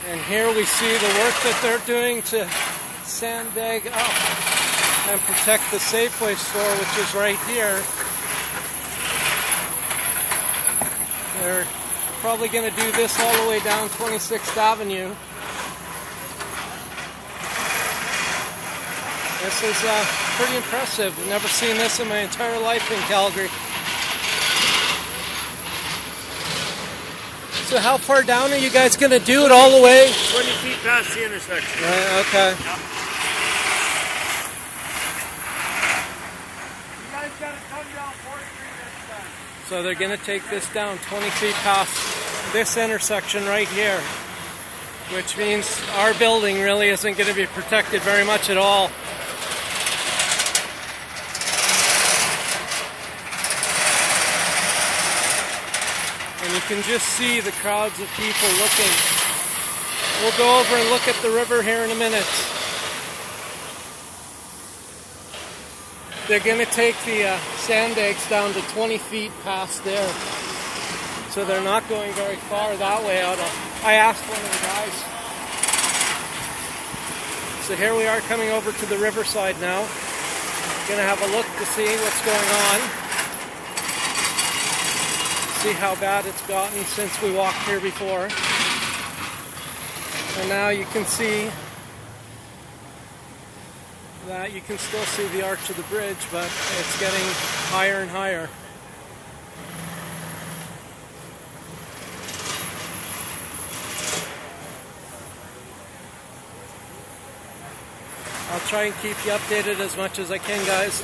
And here we see the work that they're doing to sandbag up and protect the Safeway store, which is right here. They're probably going to do this all the way down 26th Avenue. This is pretty impressive. I've never seen this in my entire life in Calgary. So how far down are you guys going to do it all the way? 20 feet past the intersection. Right, okay. Yeah. You guys got to come down 4th Street next time. So they're going to take this down 20 feet past this intersection right here, which means our building really isn't going to be protected very much at all. And you can just see the crowds of people looking. We'll go over and look at the river here in a minute. They're going to take the sandbags down to 20 feet past there. So they're not going very far that way out. I asked one of the guys. So here we are coming over to the riverside now. Going to have a look to see what's going on. See how bad it's gotten since we walked here before. And now you can see that you can still see the arch of the bridge, but it's getting higher and higher. I'll try and keep you updated as much as I can, guys.